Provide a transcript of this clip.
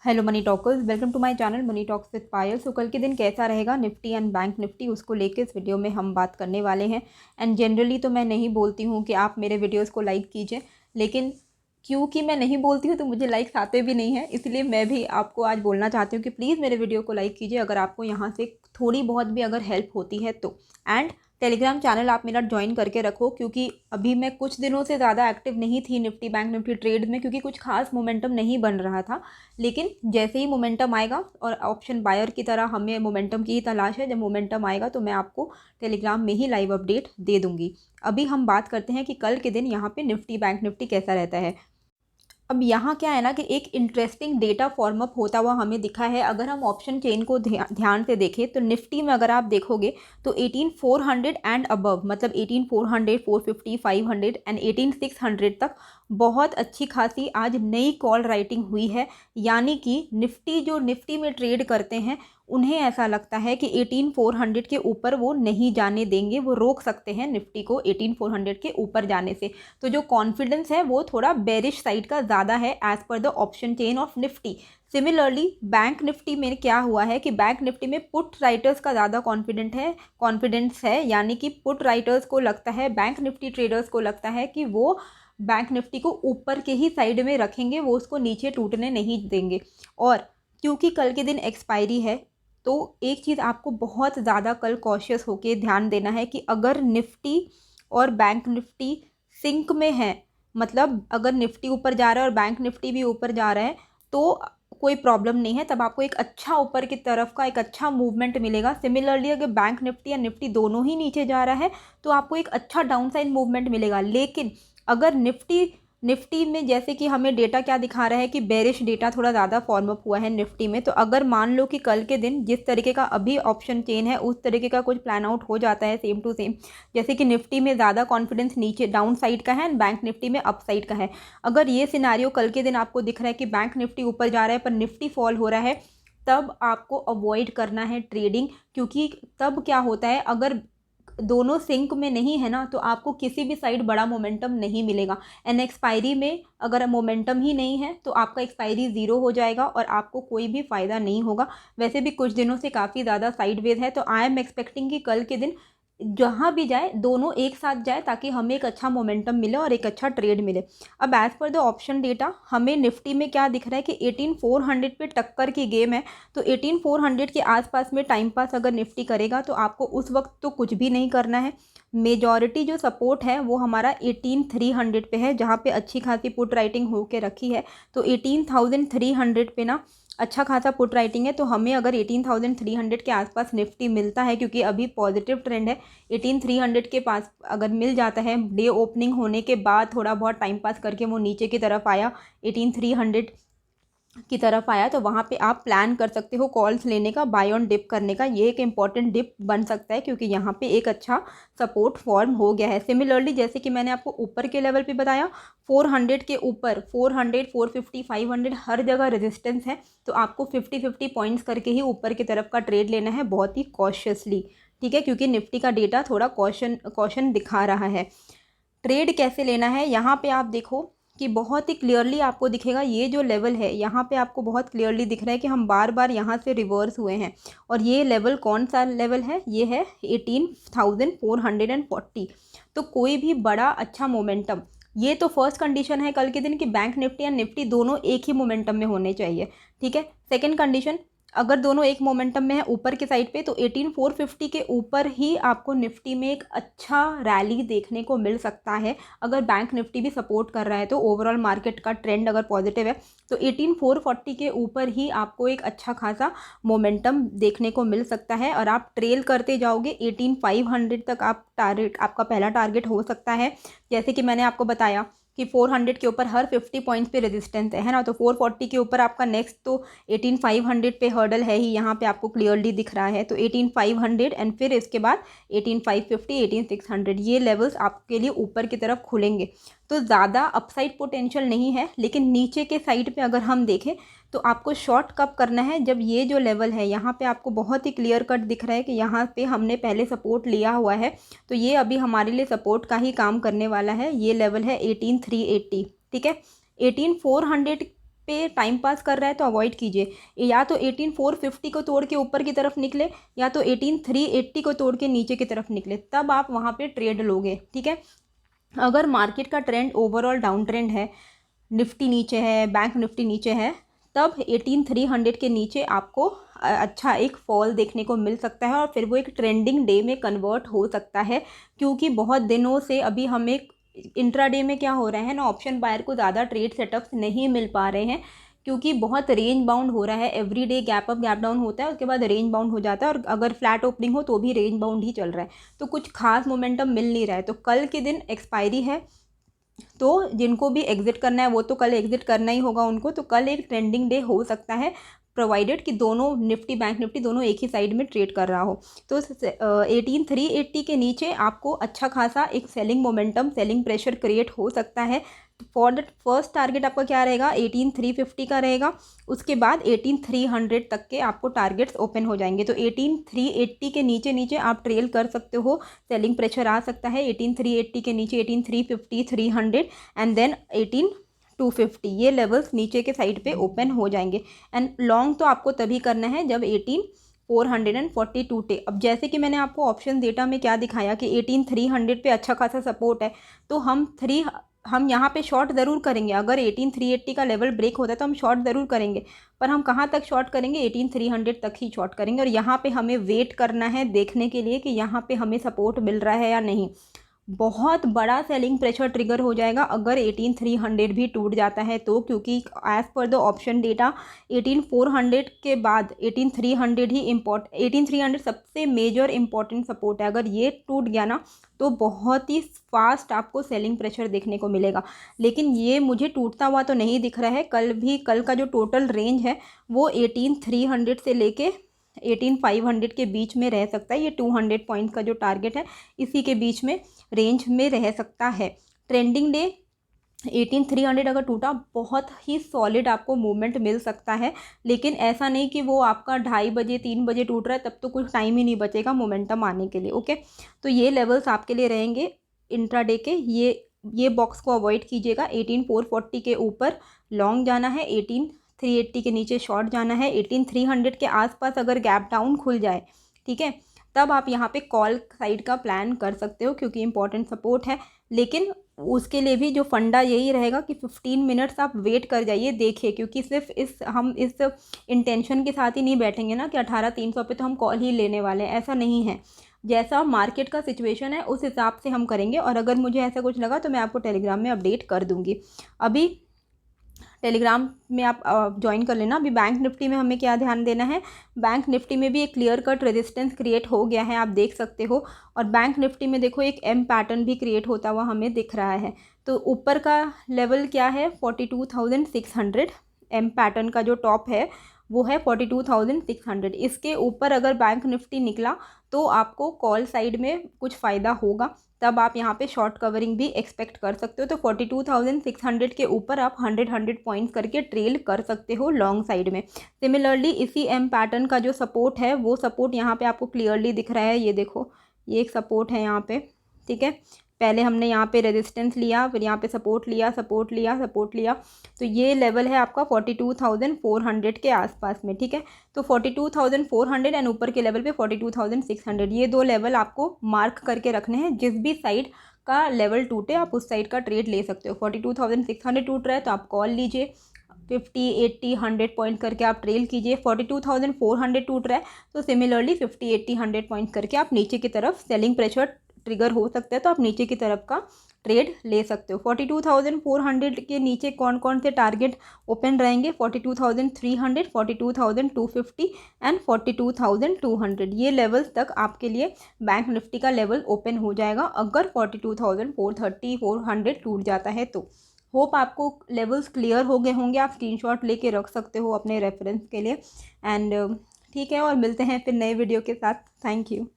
Hello money talkers, welcome to my channel money talks with Payal. So कल के दिन कैसा रहेगा निफ्टी एंड बैंक निफ्टी, उसको लेके इस वीडियो में हम बात करने वाले हैं। एंड जनरली तो मैं नहीं बोलती हूँ कि आप मेरे वीडियोस को लाइक कीजिए, लेकिन क्योंकि मैं नहीं बोलती हूँ तो मुझे लाइक्स आते भी नहीं हैं, इसलिए मैं भी आपको आज बोलना चाहती हूँ कि प्लीज़ मेरे वीडियो को लाइक कीजिए अगर आपको यहाँ से थोड़ी बहुत भी अगर हेल्प होती है तो। एंड टेलीग्राम चैनल आप मेरा ज्वाइन करके रखो, क्योंकि अभी मैं कुछ दिनों से ज़्यादा एक्टिव नहीं थी निफ्टी बैंक निफ्टी ट्रेड में, क्योंकि कुछ खास मोमेंटम नहीं बन रहा था। लेकिन जैसे ही मोमेंटम आएगा, और ऑप्शन बायर की तरह हमें मोमेंटम की ही तलाश है, जब मोमेंटम आएगा तो मैं आपको टेलीग्राम में ही लाइव अपडेट दे दूंगी। अभी हम बात करते हैं कि कल के दिन यहाँ पे निफ्टी बैंक निफ्टी कैसा रहता है। अब यहाँ क्या है ना कि एक इंटरेस्टिंग डेटा फॉर्म अप होता हुआ हमें दिखा है। अगर हम ऑप्शन चेन को ध्यान से देखें तो निफ्टी में अगर आप देखोगे तो 18400 एंड अबव, मतलब 18400, 450, 500 एंड 18600 तक बहुत अच्छी खासी आज नई कॉल राइटिंग हुई है। यानी कि निफ्टी जो निफ्टी में ट्रेड करते हैं उन्हें ऐसा लगता है कि 18400 के ऊपर वो नहीं जाने देंगे, वो रोक सकते हैं निफ्टी को 18400 के ऊपर जाने से। तो जो कॉन्फिडेंस है वो थोड़ा बेरिश साइड का ज़्यादा है as per the option chain of Nifty. Similarly bank Nifty में क्या हुआ है कि बैंक निफ्टी में पुट राइटर्स का ज़्यादा कॉन्फिडेंस है। यानी कि पुट राइटर्स को लगता है, बैंक निफ्टी ट्रेडर्स को लगता है कि वो बैंक निफ्टी को ऊपर के ही साइड में रखेंगे, वो उसको नीचे टूटने नहीं देंगे। और क्योंकि कल के दिन एक्सपायरी है तो एक चीज़ आपको बहुत ज़्यादा कल कॉशियस होकर ध्यान देना है कि अगर निफ्टी और बैंक निफ्टी सिंक में है, मतलब अगर निफ्टी ऊपर जा रहा है और बैंक निफ्टी भी ऊपर जा रहा है तो कोई प्रॉब्लम नहीं है, तब आपको एक अच्छा ऊपर की तरफ का एक अच्छा मूवमेंट मिलेगा। सिमिलरली अगर बैंक निफ्टी या निफ्टी दोनों ही नीचे जा रहा है तो आपको एक अच्छा डाउन साइड मूवमेंट मिलेगा। लेकिन अगर निफ्टी में जैसे कि हमें डेटा क्या दिखा रहा है कि बेरिश डेटा थोड़ा ज़्यादा फॉर्म अप हुआ है निफ्टी में, तो अगर मान लो कि कल के दिन जिस तरीके का अभी ऑप्शन चेन है उस तरीके का कुछ प्लान आउट हो जाता है सेम टू सेम, जैसे कि निफ्टी में ज़्यादा कॉन्फिडेंस नीचे डाउन साइड का है एंड बैंक निफ्टी में अप साइड का है, अगर ये सिनारियो कल के दिन आपको दिख रहा है कि बैंक निफ्टी ऊपर जा रहा है पर निफ्टी फॉल हो रहा है, तब आपको अवॉइड करना है ट्रेडिंग। क्योंकि तब क्या होता है, अगर दोनों सिंक में नहीं है ना तो आपको किसी भी साइड बड़ा मोमेंटम नहीं मिलेगा। एंड एक्सपायरी में अगर मोमेंटम ही नहीं है तो आपका एक्सपायरी ज़ीरो हो जाएगा और आपको कोई भी फ़ायदा नहीं होगा। वैसे भी कुछ दिनों से काफ़ी ज़्यादा साइडवेज है, तो आई एम एक्सपेक्टिंग कि कल के दिन जहाँ भी जाए दोनों एक साथ जाए ताकि हमें एक अच्छा मोमेंटम मिले और एक अच्छा ट्रेड मिले। अब as per the option data हमें निफ्टी में क्या दिख रहा है कि 18400 पे टक्कर की गेम है। तो 18400 के आसपास में टाइम पास अगर निफ्टी करेगा तो आपको उस वक्त तो कुछ भी नहीं करना है। मेजॉरिटी जो सपोर्ट है वो हमारा 18300 पे है, जहाँ पे अच्छी खासी पुट राइटिंग होके रखी है। तो 18300 पे ना अच्छा खासा पुट राइटिंग है, तो हमें अगर 18300 के आसपास निफ्टी मिलता है, क्योंकि अभी पॉजिटिव ट्रेंड है, 18300 के पास अगर मिल जाता है, डे ओपनिंग होने के बाद थोड़ा बहुत टाइम पास करके वो नीचे की तरफ आया, 18300 की तरफ आया, तो वहाँ पे आप प्लान कर सकते हो कॉल्स लेने का, बाय ऑन डिप करने का। ये एक इंपॉर्टेंट डिप बन सकता है क्योंकि यहाँ पे एक अच्छा सपोर्ट फॉर्म हो गया है। सिमिलरली जैसे कि मैंने आपको ऊपर के लेवल पे बताया, 400 के ऊपर 400, 450, 500 हर जगह रेजिस्टेंस है, तो आपको 50-50 पॉइंट्स करके ही ऊपर की तरफ का ट्रेड लेना है, बहुत ही कॉशियसली, ठीक है, क्योंकि निफ्टी का डेटा थोड़ा कॉशन दिखा रहा है। ट्रेड कैसे लेना है, यहाँ पे आप देखो कि बहुत ही क्लियरली आपको दिखेगा, ये जो लेवल है यहाँ पे आपको बहुत क्लियरली दिख रहा है कि हम बार बार यहाँ से रिवर्स हुए हैं। और ये लेवल कौन सा लेवल है, ये है 18440। तो कोई भी बड़ा अच्छा मोमेंटम, ये तो फर्स्ट कंडीशन है कल के दिन कि बैंक निफ्टी या निफ्टी दोनों एक ही मोमेंटम में होने चाहिए, ठीक है। सेकेंड कंडीशन, अगर दोनों एक मोमेंटम में है ऊपर के साइड पे तो 18450 के ऊपर ही आपको निफ्टी में एक अच्छा रैली देखने को मिल सकता है। अगर बैंक निफ्टी भी सपोर्ट कर रहा है तो ओवरऑल मार्केट का ट्रेंड अगर पॉजिटिव है तो 18440 के ऊपर ही आपको एक अच्छा खासा मोमेंटम देखने को मिल सकता है और आप ट्रेल करते जाओगे 18500 तक। आप टारगेट, आपका पहला टारगेट हो सकता है, जैसे कि मैंने आपको बताया कि 400 के ऊपर हर 50 पॉइंट्स पे रेजिस्टेंस है ना, तो 440 के ऊपर आपका नेक्स्ट तो 18500 पे हर्डल है ही, यहाँ पे आपको क्लियरली दिख रहा है। तो 18500 एंड फिर इसके बाद 18550, 18600 ये लेवल्स आपके लिए ऊपर की तरफ खुलेंगे। तो ज़्यादा अपसाइड पोटेंशियल नहीं है, लेकिन नीचे के साइड पे अगर हम देखें तो आपको शॉर्ट कब करना है, जब ये जो लेवल है यहाँ पे आपको बहुत ही क्लियर कट दिख रहा है कि यहाँ पे हमने पहले सपोर्ट लिया हुआ है, तो ये अभी हमारे लिए सपोर्ट का ही काम करने वाला है। ये लेवल है 18380, ठीक है। 18400 पे टाइम पास कर रहा है तो अवॉइड कीजिए। या तो 18450 को तोड़ के ऊपर की तरफ निकले, या तो 18380 को तोड़ के नीचे की तरफ निकले, तब आप वहाँ पे ट्रेड लोगे, ठीक है। अगर मार्केट का ट्रेंड ओवरऑल डाउन ट्रेंड है, निफ्टी नीचे है, बैंक निफ्टी नीचे है, तब 18300 के नीचे आपको अच्छा एक फॉल देखने को मिल सकता है और फिर वो एक ट्रेंडिंग डे में कन्वर्ट हो सकता है। क्योंकि बहुत दिनों से अभी हम एक इंट्राडे में क्या हो रहा है ना, ऑप्शन बायर को ज़्यादा ट्रेड सेटअप्स नहीं मिल पा रहे हैं, क्योंकि बहुत रेंज बाउंड हो रहा है। Every day gap up gap down होता है, उसके बाद रेंज बाउंड हो जाता है, और अगर फ्लैट ओपनिंग हो तो भी रेंज बाउंड ही चल रहा है, तो कुछ खास मोमेंटम मिल नहीं रहा है। तो कल के दिन एक्सपायरी है, तो जिनको भी एग्जिट करना है वो तो कल एग्जिट करना ही होगा उनको। तो कल एक ट्रेंडिंग डे हो सकता है, प्रोवाइडेड कि दोनों निफ्टी बैंक निफ्टी दोनों एक ही साइड में ट्रेड कर रहा हो। तो 18380 के नीचे आपको अच्छा खासा एक selling momentum, selling pressure create हो सकता है। फॉर द फर्स्ट टारगेट आपका क्या रहेगा, 18350 का रहेगा। उसके बाद 18300 तक के आपको टारगेट्स ओपन हो जाएंगे। तो 18380 के नीचे नीचे आप ट्रेल कर सकते हो, सेलिंग प्रेशर आ सकता है। 18380 के नीचे 18350 300 एंड देन 18250, ये लेवल्स नीचे के साइड पे ओपन हो जाएंगे। एंड लॉन्ग तो आपको तभी करना है जब 18442 टे। अब जैसे कि मैंने आपको ऑप्शन डेटा में क्या दिखाया कि 18300 पे अच्छा खासा सपोर्ट है, तो हम यहाँ पे शॉर्ट ज़रूर करेंगे। अगर 18380 का लेवल ब्रेक होता है तो हम शॉर्ट ज़रूर करेंगे, पर हम कहाँ तक शॉर्ट करेंगे, 18300 तक ही शॉर्ट करेंगे। और यहाँ पे हमें वेट करना है देखने के लिए कि यहाँ पे हमें सपोर्ट मिल रहा है या नहीं। बहुत बड़ा सेलिंग प्रेशर ट्रिगर हो जाएगा अगर 18300 भी टूट जाता है तो, क्योंकि as per the option data 18400 के बाद 18300 ही 18300 सबसे मेजर इंपॉर्टेंट सपोर्ट है। अगर ये टूट गया ना तो बहुत ही फास्ट आपको सेलिंग प्रेशर देखने को मिलेगा। लेकिन ये मुझे टूटता हुआ तो नहीं दिख रहा है। कल का जो टोटल रेंज है वो 18300 से लेके 18500 के बीच में रह सकता है। ये 200 पॉइंट का जो टारगेट है इसी के बीच में रेंज में रह सकता है। ट्रेंडिंग डे 18300 अगर टूटा, बहुत ही सॉलिड आपको मूवमेंट मिल सकता है। लेकिन ऐसा नहीं कि वो आपका 2:30 बजे 3 बजे टूट रहा है, तब तो कुछ टाइम ही नहीं बचेगा मोमेंटम आने के लिए। ओके, तो ये लेवल्स आपके लिए रहेंगे इंट्राडे के। ये बॉक्स को अवॉइड कीजिएगा। 18440 के ऊपर लॉन्ग जाना है, 18380 के नीचे शॉर्ट जाना है। 18300 के आसपास अगर गैप डाउन खुल जाए, ठीक है, तब आप यहाँ पे कॉल साइड का प्लान कर सकते हो, क्योंकि इंपॉर्टेंट सपोर्ट है। लेकिन उसके लिए भी जो फंडा यही रहेगा कि 15 मिनट्स आप वेट कर जाइए, देखिए, क्योंकि सिर्फ हम इस इंटेंशन के साथ ही नहीं बैठेंगे ना कि 18300 पे तो हम कॉल ही लेने वाले हैं, ऐसा नहीं है। जैसा मार्केट का सिचुएशन है उस हिसाब से हम करेंगे, और अगर मुझे ऐसा कुछ लगा तो मैं आपको टेलीग्राम में अपडेट कर दूँगी। अभी टेलीग्राम में आप ज्वाइन कर लेना। अभी बैंक निफ्टी में हमें क्या ध्यान देना है, बैंक निफ्टी में भी एक क्लियर कट रेजिस्टेंस क्रिएट हो गया है, आप देख सकते हो। और बैंक निफ्टी में देखो एक एम पैटर्न भी क्रिएट होता हुआ हमें दिख रहा है। तो ऊपर का लेवल क्या है, 42600। एम पैटर्न का जो टॉप है वो है 42600। इसके ऊपर अगर बैंक निफ्टी निकला तो आपको कॉल साइड में कुछ फ़ायदा होगा, तब आप यहाँ पे शॉर्ट कवरिंग भी एक्सपेक्ट कर सकते हो। तो 42600 के ऊपर आप 100 पॉइंट्स करके ट्रेल कर सकते हो लॉन्ग साइड में। सिमिलरली इसी एम पैटर्न का जो सपोर्ट है वो सपोर्ट यहाँ पे आपको क्लियरली दिख रहा है। ये देखो, ये एक सपोर्ट है यहाँ पे, ठीक है। पहले हमने यहाँ पे रेजिस्टेंस लिया, फिर यहाँ पे सपोर्ट लिया, सपोर्ट लिया, सपोर्ट लिया। तो ये लेवल है आपका 42400 के आसपास में, ठीक है। तो 42400 एंड ऊपर के लेवल पे 42600, ये दो लेवल आपको मार्क करके रखने हैं। जिस भी साइड का लेवल टूटे आप उस साइड का ट्रेड ले सकते हो। 42600 टूट रहा है तो आप कॉल लीजिए, 50 80 100 पॉइंट करके आप ट्रेल कीजिए। 42400 टूट रहा है तो सिमिलरली 50 80 100 पॉइंट करके आप नीचे की तरफ सेलिंग प्रेशर ट्रिगर हो सकता है, तो आप नीचे की तरफ का ट्रेड ले सकते हो। 42400 के नीचे कौन कौन से टारगेट ओपन रहेंगे, 42300, 42250 एंड 42200। ये लेवल्स तक आपके लिए बैंक निफ्टी का लेवल ओपन हो जाएगा अगर 42430 400 टूट जाता है तो। होप आपको लेवल्स क्लियर हो गए होंगे, आप स्क्रीनशॉट लेके रख सकते हो अपने रेफरेंस के लिए। एंड ठीक है, और मिलते हैं फिर नए वीडियो के साथ। Thank you.